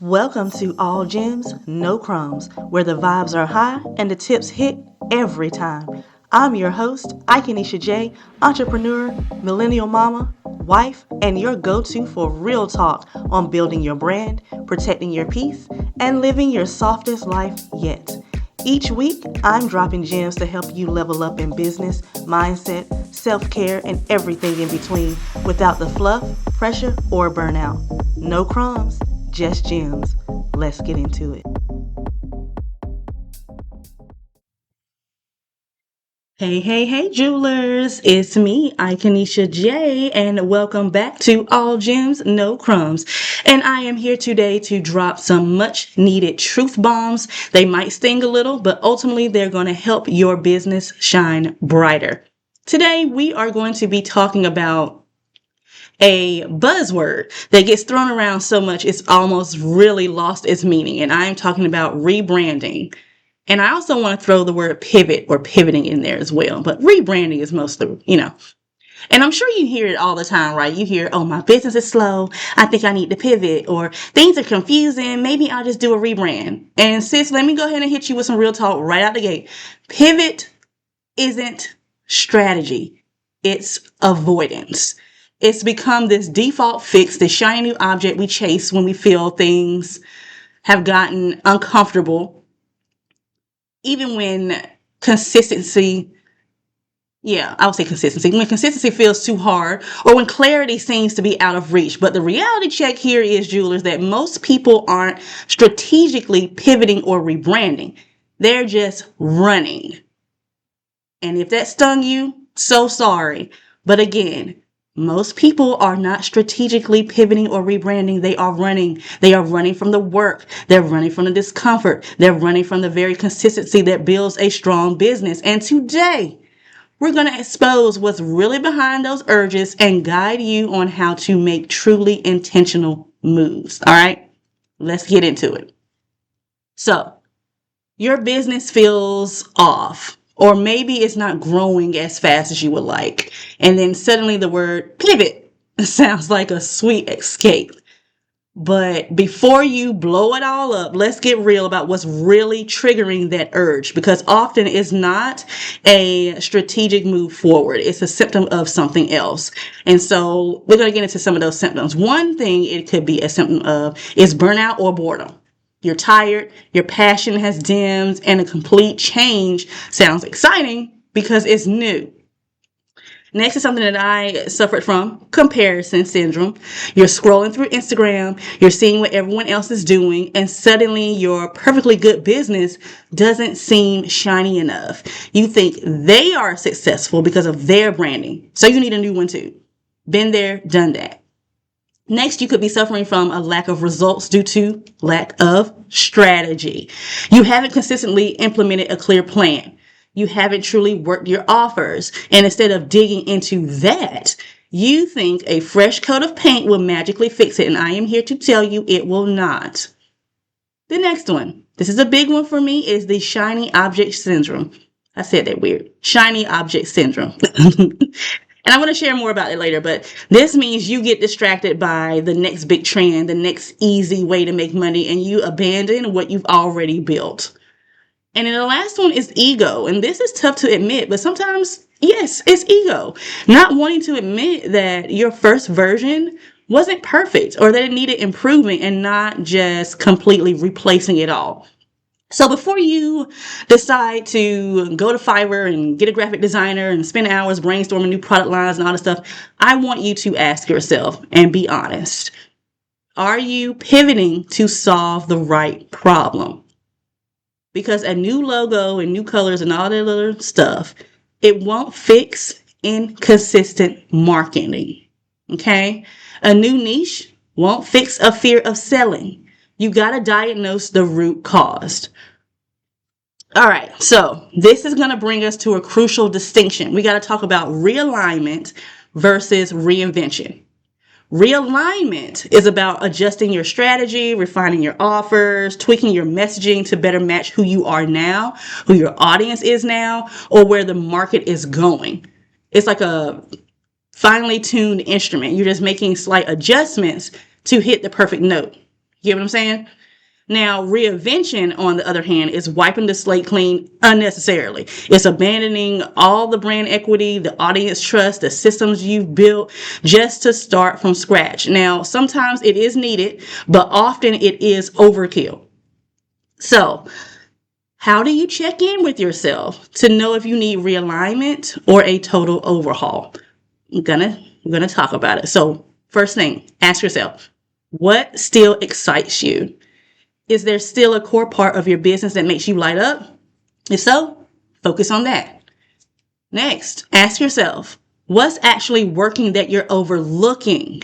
Welcome to All Gems No Crumbs, where the vibes are high and the tips hit every time. I'm your host, Ikenisha J, entrepreneur, millennial mama, wife, and your go-to for real talk on building your brand, protecting your peace, and living your softest life yet. Each week, I'm dropping gems to help you level up in business, mindset, self-care, and everything in between without the fluff, pressure, or burnout. No crumbs, just gems. Let's get into it. Hey, jewelers. It's me, Ikenisha J, and welcome back to All Gems No Crumbs. And I am here today to drop some much needed truth bombs. They might sting a little, but ultimately they're going to help your business shine brighter. Today, we are going to be talking about a buzzword that gets thrown around so much it's almost really lost its meaning. And I'm talking about rebranding. And I also want to throw the word pivot or pivoting in there as well. But rebranding is mostly. And I'm sure you hear it all the time, right? You hear, oh, my business is slow. I think I need to pivot, or things are confusing. Maybe I'll just do a rebrand. And sis, let me go ahead and hit you with some real talk right out the gate. Pivot isn't strategy. It's avoidance. It's become this default fix, this shiny new object we chase when we feel things have gotten uncomfortable, even when consistency, I would say consistency, when consistency feels too hard or when clarity seems to be out of reach. But the reality check here is, jewelers, that most people aren't strategically pivoting or rebranding. They're just running. And if that stung you, so sorry. But again, most people are not strategically pivoting or rebranding. They are running. They are running from the work. They're running from the discomfort. They're running from the very consistency that builds a strong business. And today, we're going to expose what's really behind those urges and guide you on how to make truly intentional moves. All right, let's get into it. So, your business feels off, or maybe it's not growing as fast as you would like. And then suddenly the word pivot sounds like a sweet escape. But before you blow it all up, let's get real about what's really triggering that urge, because often it's not a strategic move forward. It's a symptom of something else. And so we're going to get into some of those symptoms. One thing it could be a symptom of is burnout or boredom. You're tired, your passion has dimmed, and a complete change sounds exciting because it's new. Next is something that I suffered from, comparison syndrome. You're scrolling through Instagram, you're seeing what everyone else is doing, and suddenly your perfectly good business doesn't seem shiny enough. You think they are successful because of their branding, so you need a new one too. Been there, done that. Next, you could be suffering from a lack of results due to lack of strategy. You haven't consistently implemented a clear plan. You haven't truly worked your offers. And instead of digging into that, you think a fresh coat of paint will magically fix it. And I am here to tell you it will not. The next one, this is a big one for me, is the shiny object syndrome. I said that weird. Shiny object syndrome. And I'm going to share more about it later, but this means you get distracted by the next big trend, the next easy way to make money, and you abandon what you've already built. And then the last one is ego. And this is tough to admit, but sometimes, yes, it's ego. Not wanting to admit that your first version wasn't perfect or that it needed improving and not just completely replacing it all. So before you decide to go to Fiverr and get a graphic designer and spend hours brainstorming new product lines and all this stuff, I want you to ask yourself and be honest. Are you pivoting to solve the right problem? Because a new logo and new colors and all that other stuff, it won't fix inconsistent marketing. Okay? A new niche won't fix a fear of selling. You got to diagnose the root cause. All right, so this is going to bring us to a crucial distinction. We got to talk about realignment versus reinvention. Realignment is about adjusting your strategy, refining your offers, tweaking your messaging to better match who you are now, who your audience is now, or where the market is going. It's like a finely tuned instrument. You're just making slight adjustments to hit the perfect note. You get what I'm saying? Now, reinvention, on the other hand, is wiping the slate clean unnecessarily. It's abandoning all the brand equity, the audience trust, the systems you've built just to start from scratch. Now, sometimes it is needed, but often it is overkill. So, how do you check in with yourself to know if you need realignment or a total overhaul? I'm gonna talk about it. So, first thing, ask yourself, what still excites you? Is there still a core part of your business that makes you light up? If so, focus on that. Next, ask yourself, what's actually working that you're overlooking?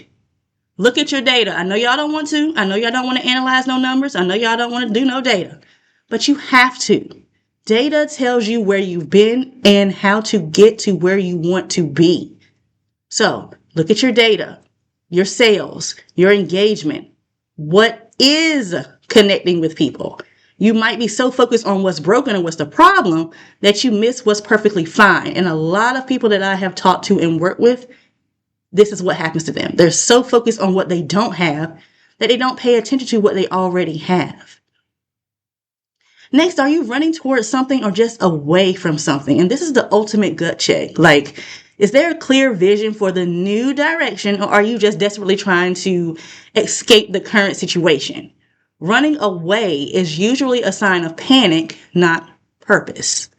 Look at your data. I know y'all don't want to. I know y'all don't want to analyze no numbers. I know y'all don't want to do no data, but you have to. Data tells you where you've been and how to get to where you want to be. So look at your data, your sales, your engagement. What is connecting with people? You might be so focused on what's broken and what's the problem that you miss what's perfectly fine. And a lot of people that I have talked to and worked with, this is what happens to them. They're so focused on what they don't have that they don't pay attention to what they already have. Next, are you running towards something or just away from something? And this is the ultimate gut check. Like, is there a clear vision for the new direction, or are you just desperately trying to escape the current situation? Running away is usually a sign of panic, not purpose.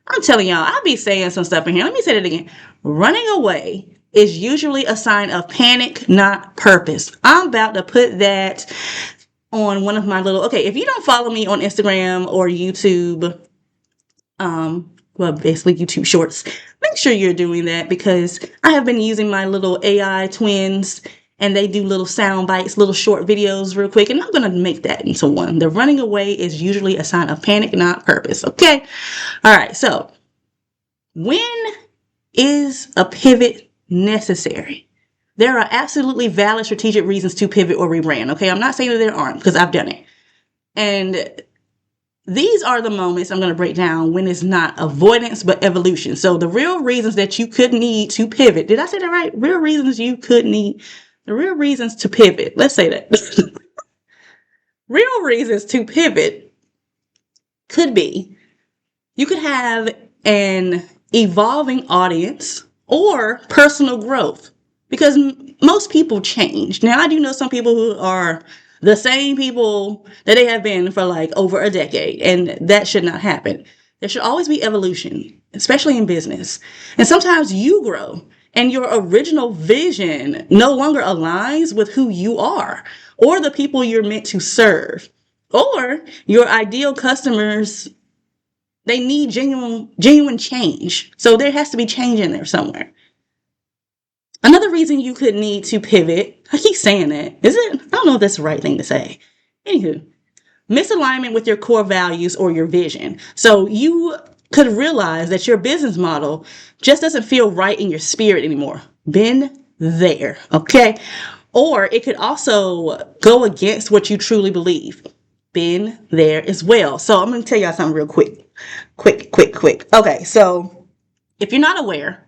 I'm telling y'all, I'll be saying some stuff in here. Let me say that again. Running away is usually a sign of panic, not purpose. I'm about to put that on one of my little, okay, if you don't follow me on Instagram or YouTube, well, basically YouTube Shorts, make sure you're doing that, because I have been using my little AI twins, and they do little sound bites, little short videos real quick, and I'm going to make that into one. The running away is usually a sign of panic, not purpose. Okay. All right. So when is a pivot necessary? There are absolutely valid strategic reasons to pivot or rebrand. Okay. I'm not saying that there aren't, because I've done it. And these are the moments I'm going to break down when it's not avoidance, but evolution. So the real reasons that you could need to pivot. Did I say that right? Real reasons you could need. The real reasons to pivot. Let's say that. Real reasons to pivot could be you could have an evolving audience or personal growth, because most people change. Now, I do know some people who are the same people that they have been for like over a decade, and that should not happen. There should always be evolution, especially in business. And sometimes you grow and your original vision no longer aligns with who you are or the people you're meant to serve, or your ideal customers. They need genuine change. So there has to be change in there somewhere. Another reason you could need to pivot, I keep saying that, is it? I don't know if that's the right thing to say. Anywho, misalignment with your core values or your vision. So you could realize that your business model just doesn't feel right in your spirit anymore. Been there, okay? Or it could also go against what you truly believe. Been there as well. So I'm going to tell y'all something real quick. Quick. Okay, so if you're not aware,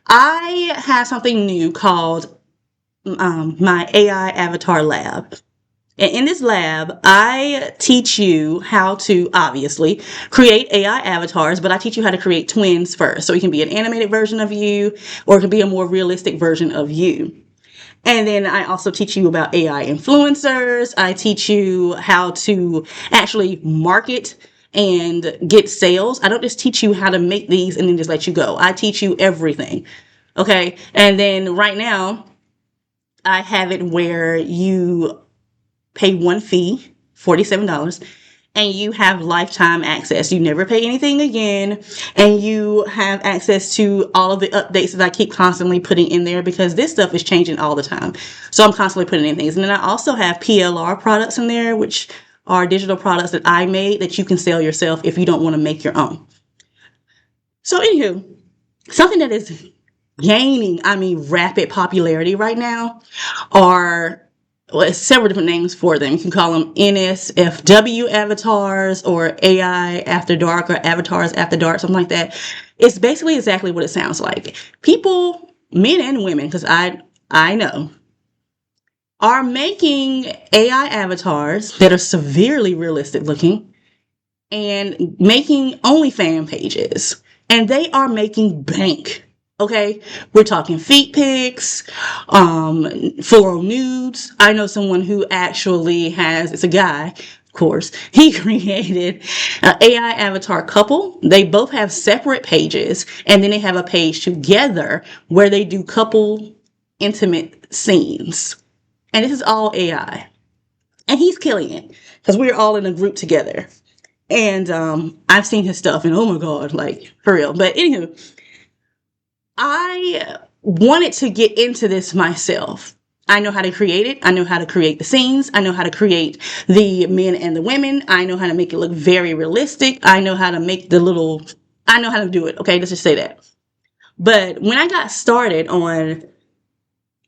I have something new called my AI Avatar Lab. And in this lab, I teach you how to obviously create AI avatars, but I teach you how to create twins first. So it can be an animated version of you, or it can be a more realistic version of you. And then I also teach you about AI influencers. I teach you how to actually market and get sales. I don't just teach you how to make these and then just let you go. I teach you everything. Okay. And then right now I have it where you pay one fee, $47, and you have lifetime access. You never pay anything again, and you have access to all of the updates that I keep constantly putting in there, because this stuff is changing all the time. So I'm constantly putting in things. And then I also have PLR products in there, which are digital products that I made that you can sell yourself if you don't want to make your own. So anywho, something that is gaining, rapid popularity right now are, well, it's several different names for them. You can call them NSFW avatars, or AI After Dark, or Avatars After Dark, something like that. It's basically exactly what it sounds like. People, men and women, because I know, are making AI avatars that are severely realistic looking and making OnlyFans pages. And they are making bank. Okay, we're talking feet pics, full nudes. I know someone who actually has, it's a guy, of course. He created an AI avatar couple. They both have separate pages, and then they have a page together where they do couple intimate scenes. And this is all AI. And he's killing it because we're all in a group together. And I've seen his stuff, and oh my God, like for real. But anywho, I wanted to get into this myself. I know how to create it. I know how to create the scenes. I know how to create the men and the women. I know how to make it look very realistic. I know how to make I know how to do it. Okay, let's just say that. But when I got started on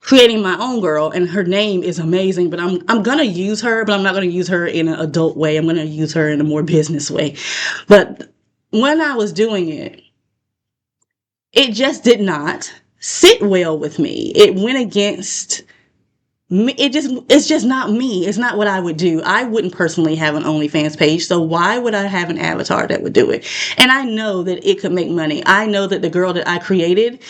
creating my own girl, and her name is amazing, but I'm gonna use her, but I'm not gonna use her in an adult way. I'm gonna use her in a more business way. But when I was doing it, it just did not sit well with me. It went against me. It's just not me. It's not what I would do. I wouldn't personally have an OnlyFans page. So why would I have an avatar that would do it? And I know that it could make money. I know that the girl that I created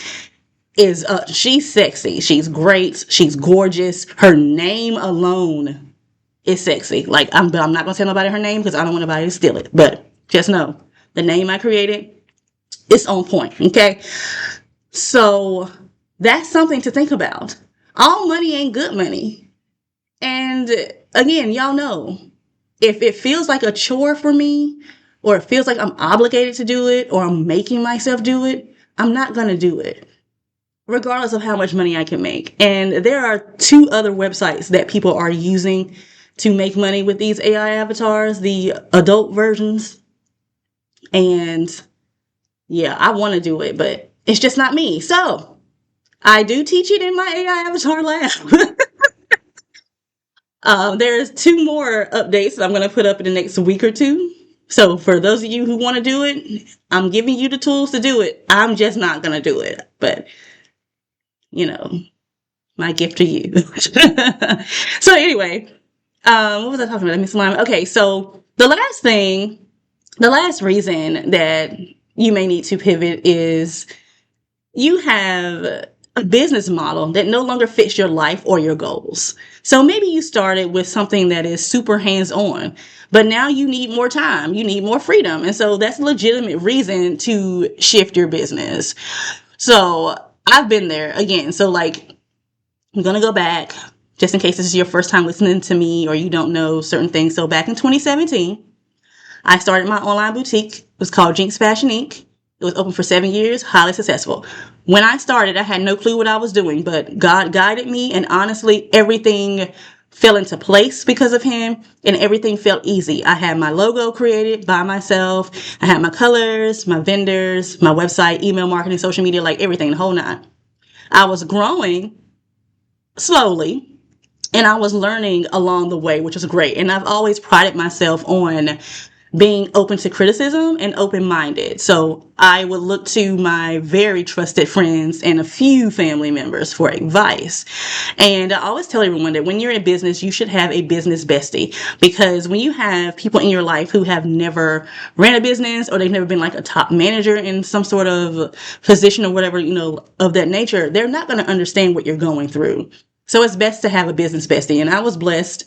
is she's sexy. She's great. She's gorgeous. Her name alone is sexy. Like I'm not gonna tell nobody her name because I don't want nobody to steal it. But just know the name I created, it's on point. Okay. So that's something to think about. All money ain't good money. And again, y'all know, if it feels like a chore for me, or it feels like I'm obligated to do it, or I'm making myself do it, I'm not going to do it, regardless of how much money I can make. And there are 2 other websites that people are using to make money with these AI avatars, the adult versions. And yeah, I want to do it, but it's just not me. So I do teach it in my AI avatar lab. There's 2 more updates that I'm going to put up in the next week or 2. So for those of you who want to do it, I'm giving you the tools to do it. I'm just not going to do it. But, you know, my gift to you. So anyway, what was I talking about? Miss Lima. Okay, so the last reason that you may need to pivot is you have a business model that no longer fits your life or your goals. So maybe you started with something that is super hands-on, but now you need more time, you need more freedom. And so that's a legitimate reason to shift your business. So I've been there again. So like, I'm going to go back just in case this is your first time listening to me or you don't know certain things. So back in 2017, I started my online boutique. It was called Jinx Fashion Inc. It was open for 7 years, highly successful. When I started, I had no clue what I was doing, but God guided me, and honestly, everything fell into place because of Him, and everything felt easy. I had my logo created by myself. I had my colors, my vendors, my website, email marketing, social media, like everything, the whole 9. I was growing slowly, and I was learning along the way, which was great. And I've always prided myself on being open to criticism and open-minded. So I would look to my very trusted friends and a few family members for advice. And I always tell everyone that when you're in business, you should have a business bestie, because when you have people in your life who have never ran a business, or they've never been like a top manager in some sort of position or whatever, of that nature, they're not going to understand what you're going through. So it's best to have a business bestie. And I was blessed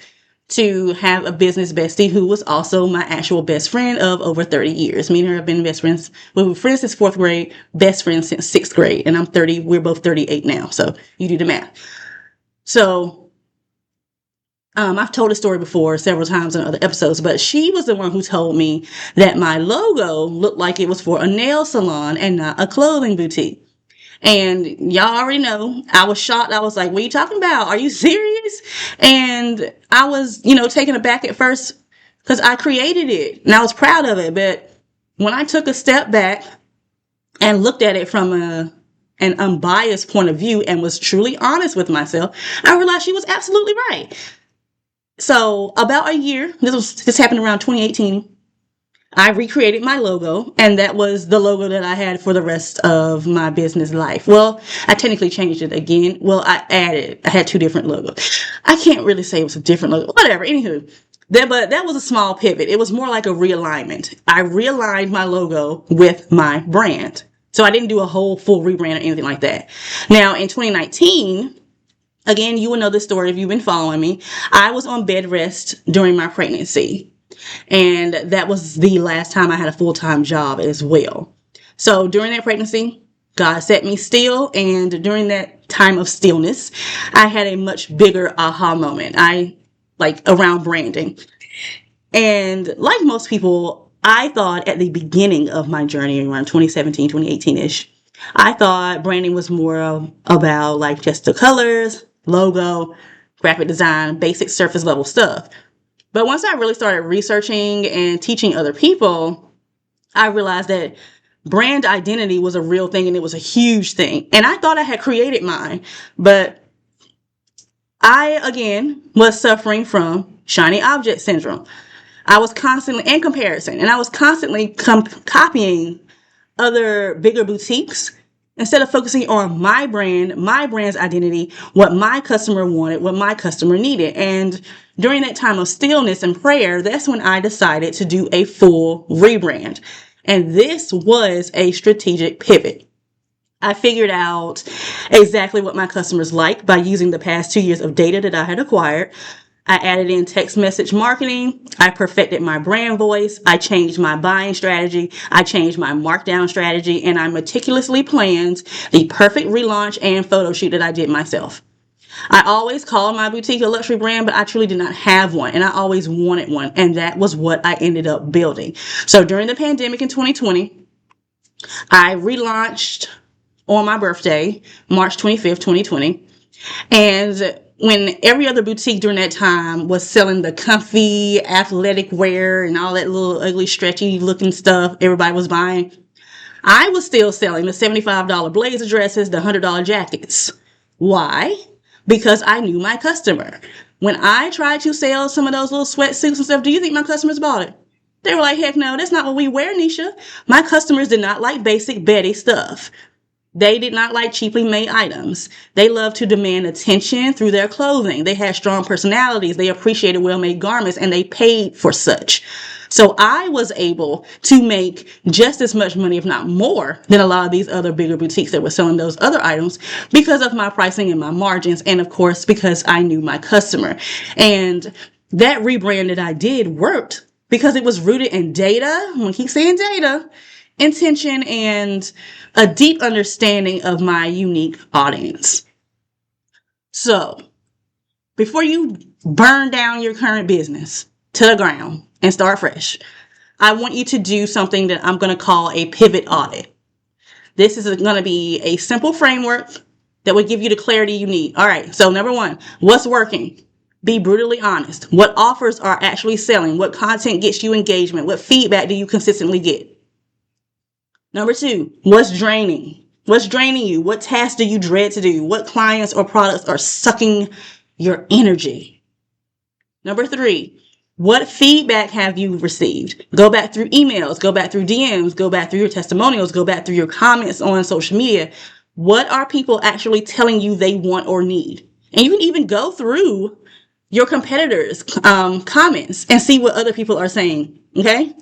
to have a business bestie who was also my actual best friend of over 30 years. Me and her have been best friends. We were friends since 4th grade, best friends since 6th grade. And I'm 30. We're both 38 now. So you do the math. So I've told a story before several times in other episodes, but she was the one who told me that my logo looked like it was for a nail salon and not a clothing boutique. And y'all already know, I was shocked. I was like, what are you talking about? Are you serious? And I was, taken aback at first because I created it and I was proud of it. But when I took a step back and looked at it from an unbiased point of view and was truly honest with myself, I realized she was absolutely right. So about a year, this happened around 2018. I recreated my logo, and that was the logo that I had for the rest of my business life. Well, I technically changed it again. Well, I had two different logos. I can't really say it was a different logo. Whatever. Anywho, but that was a small pivot. It was more like a realignment. I realigned my logo with my brand. So I didn't do a whole full rebrand or anything like that. Now, in 2019, again, you will know this story if you've been following me. I was on bed rest during my pregnancy. And that was the last time I had a full-time job as well. So during that pregnancy, God set me still. And during that time of stillness, I had a much bigger aha moment. Around branding. And like most people, I thought at the beginning of my journey around 2017, 2018-ish, I thought branding was more about like just the colors, logo, graphic design, basic surface level stuff. But once I really started researching and teaching other people, I realized that brand identity was a real thing and it was a huge thing. And I thought I had created mine, but I, again, was suffering from shiny object syndrome. I was constantly, and comparison, and I was constantly copying other bigger boutiques instead of focusing on my brand, my brand's identity, what my customer wanted, what my customer needed. And during that time of stillness and prayer, that's when I decided to do a full rebrand. And this was a strategic pivot. I figured out exactly what my customers like by using the past 2 years of data that I had acquired. I added in text message marketing. I perfected my brand voice. I changed my buying strategy. I changed my markdown strategy, and I meticulously planned the perfect relaunch and photo shoot that I did myself. I always called my boutique a luxury brand, but I truly did not have one, and I always wanted one, and that was what I ended up building. So during the pandemic in 2020, I relaunched on my birthday, March 25th, 2020, and when every other boutique during that time was selling the comfy athletic wear and all that little ugly stretchy looking stuff everybody was buying, I was still selling the $75 blazer dresses, the $100 jackets. Why? Because I knew my customer. When I tried to sell some of those little sweatsuits and stuff, do you think my customers bought it? They were like, heck no, that's not what we wear, Nisha. My customers did not like basic Betty stuff. They did not like cheaply made items. They loved to demand attention through their clothing. They had strong personalities. They appreciated well-made garments, and they paid for such. So I was able to make just as much money, if not more, than a lot of these other bigger boutiques that were selling those other items because of my pricing and my margins, and of course, because I knew my customer. And that rebrand that I did worked because it was rooted in data. When I keep saying data, intention, and a deep understanding of my unique audience. So, before you burn down your current business to the ground and start fresh, I want you to do something that I'm going to call a pivot audit. This is going to be a simple framework that will give you the clarity you need. All right, so number one, what's working? Be brutally honest. What offers are actually selling? What content gets you engagement? What feedback do you consistently get? Number two, what's draining? What's draining you? What tasks do you dread to do? What clients or products are sucking your energy? Number three, what feedback have you received? Go back through emails, go back through DMs, go back through your testimonials, go back through your comments on social media. What are people actually telling you they want or need? And you can even go through your competitors' comments and see what other people are saying, okay?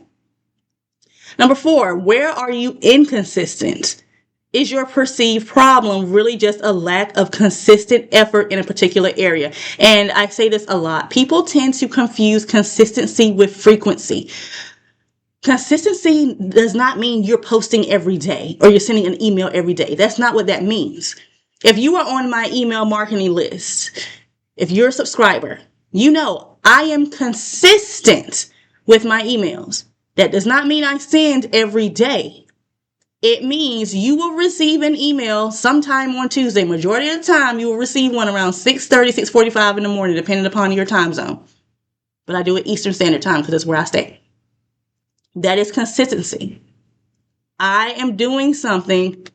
Number four, where are you inconsistent? Is your perceived problem really just a lack of consistent effort in a particular area? And I say this a lot. People tend to confuse consistency with frequency. Consistency does not mean you're posting every day or you're sending an email every day. That's not what that means. If you are on my email marketing list, if you're a subscriber, you know I am consistent with my emails. That does not mean I send every day. It means you will receive an email sometime on Tuesday. Majority of the time, you will receive one around 6:30, 6:45 in the morning, depending upon your time zone. But I do it Eastern Standard Time because that's where I stay. That is consistency. I am doing something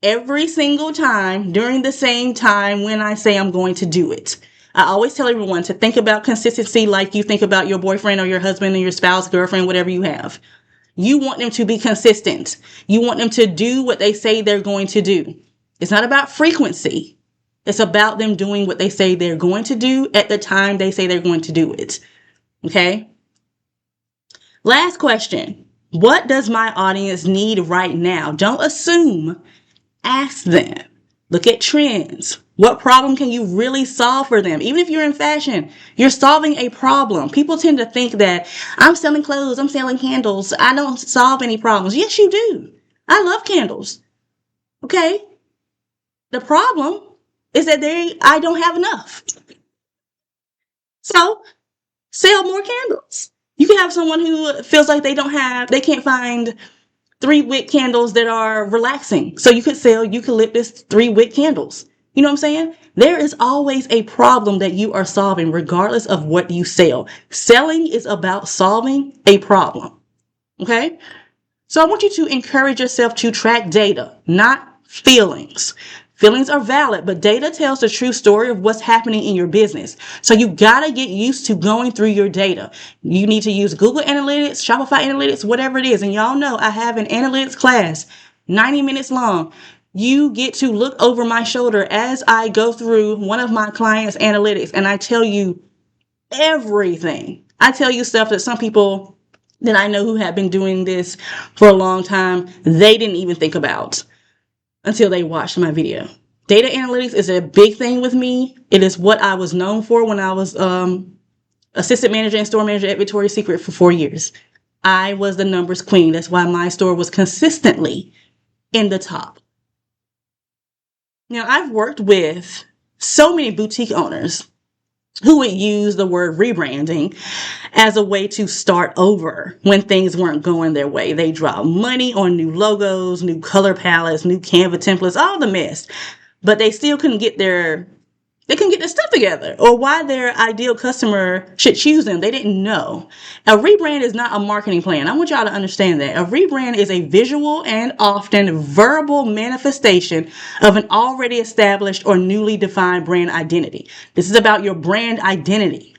every single time during the same time when I say I'm going to do it. I always tell everyone to think about consistency like you think about your boyfriend or your husband or your spouse, girlfriend, whatever you have. You want them to be consistent. You want them to do what they say they're going to do. It's not about frequency. It's about them doing what they say they're going to do at the time they say they're going to do it. Okay? Last question. What does my audience need right now? Don't assume. Ask them. Look at trends. What problem can you really solve for them? Even if you're in fashion, you're solving a problem. People tend to think that I'm selling clothes, I'm selling candles, I don't solve any problems. Yes, you do. I love candles. Okay? The problem is that I don't have enough. So, sell more candles. You can have someone who feels like they can't find 3-wick candles that are relaxing. So you could sell eucalyptus 3-wick candles. You know what I'm saying? There is always a problem that you are solving regardless of what you sell. Selling is about solving a problem. Okay? So I want you to encourage yourself to track data, not feelings. Feelings are valid, but data tells the true story of what's happening in your business. So you gotta get used to going through your data. You need to use Google Analytics, Shopify Analytics, whatever it is. And y'all know I have an analytics class, 90 minutes long. You get to look over my shoulder as I go through one of my clients' analytics, and I tell you everything. I tell you stuff that some people that I know who have been doing this for a long time, they didn't even think about until they watched my video. Data analytics is a big thing with me. It is what I was known for when I was assistant manager and store manager at Victoria's Secret for 4 years. I was the numbers queen. That's why my store was consistently in the top. Now, I've worked with so many boutique owners who would use the word rebranding as a way to start over when things weren't going their way. They dropped money on new logos, new color palettes, new Canva templates, all the mess. But they still couldn't get their stuff together, or why their ideal customer should choose them. They didn't know. A rebrand is not a marketing plan. I want y'all to understand that. A rebrand is a visual and often verbal manifestation of an already established or newly defined brand identity. This is about your brand identity,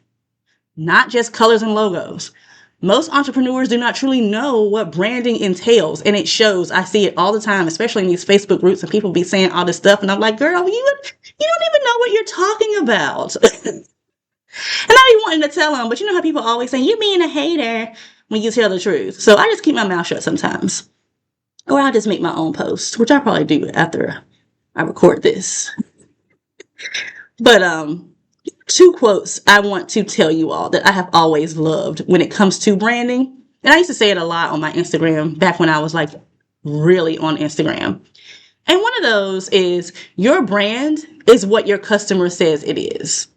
not just colors and logos. Most entrepreneurs do not truly know what branding entails, and it shows. I see it all the time, especially in these Facebook groups, and people be saying all this stuff, and I'm like, girl, you don't even know what you're talking about. And I be wanting to tell them, but you know how people always say, you're being a hater when you tell the truth. So I just keep my mouth shut sometimes. Or I'll just make my own post, which I probably do after I record this. But, 2 quotes I want to tell you all that I have always loved when it comes to branding. And I used to say it a lot on my Instagram back when I was like really on Instagram. And one of those is, your brand is what your customer says it is.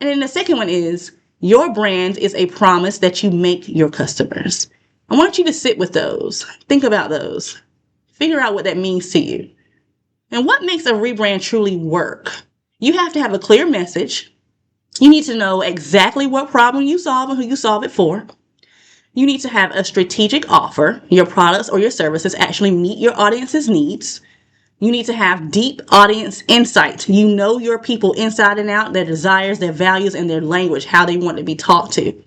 And then the second one is, your brand is a promise that you make your customers. I want you to sit with those. Think about those. Figure out what that means to you. And what makes a rebrand truly work? You have to have a clear message. You need to know exactly what problem you solve and who you solve it for. You need to have a strategic offer. Your products or your services actually meet your audience's needs. You need to have deep audience insight. You know your people inside and out, their desires, their values, and their language, how they want to be talked to.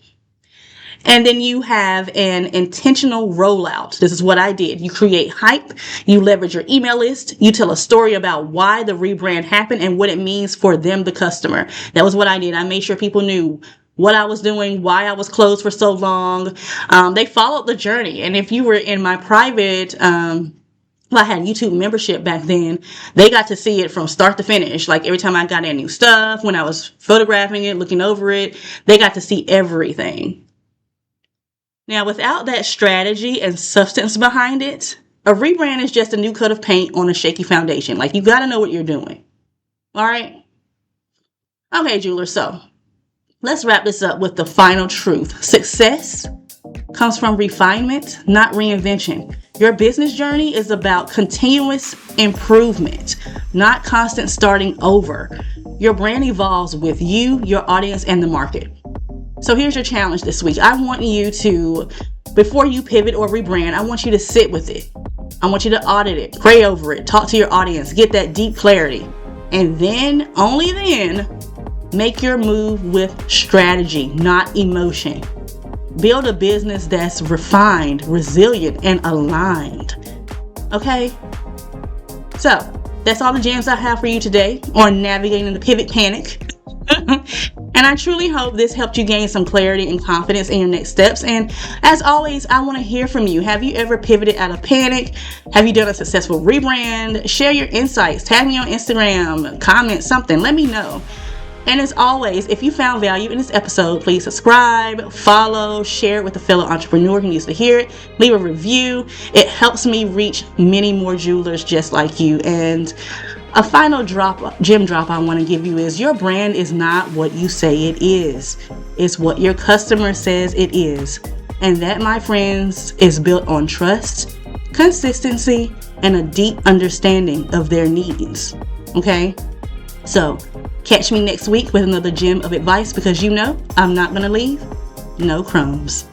And then you have an intentional rollout. This is what I did. You create hype. You leverage your email list. You tell a story about why the rebrand happened and what it means for them, the customer. That was what I did. I made sure people knew what I was doing, why I was closed for so long. They followed the journey. And if you were in my private, I had YouTube membership back then, they got to see it from start to finish. Like every time I got in new stuff, when I was photographing it, looking over it, they got to see everything. Now, without that strategy and substance behind it, a rebrand is just a new coat of paint on a shaky foundation. Like, you got to know what you're doing. All right? Okay, jewelers, so let's wrap this up with the final truth. Success comes from refinement, not reinvention. Your business journey is about continuous improvement, not constant starting over. Your brand evolves with you, your audience, and the market. So here's your challenge this week. I want you to, before you pivot or rebrand, I want you to sit with it. I want you to audit it, pray over it, talk to your audience, get that deep clarity. And then, only then, Make your move with strategy, not emotion. Build a business that's refined, resilient, and aligned. Okay? So, that's all the gems I have for you today on navigating the pivot panic. And I truly hope this helped you gain some clarity and confidence in your next steps. And as always, I want to hear from you. Have you ever pivoted out of panic? Have you done a successful rebrand? Share your insights. Tag me on Instagram. Comment something. Let me know. And as always, if you found value in this episode, please subscribe, follow, share it with a fellow entrepreneur who needs to hear it. Leave a review. It helps me reach many more jewelers just like you. And a final gem drop I want to give you is your brand is not what you say it is. It's what your customer says it is. And that, my friends, is built on trust, consistency, and a deep understanding of their needs. Okay? So, catch me next week with another gem of advice, because you know I'm not going to leave no crumbs.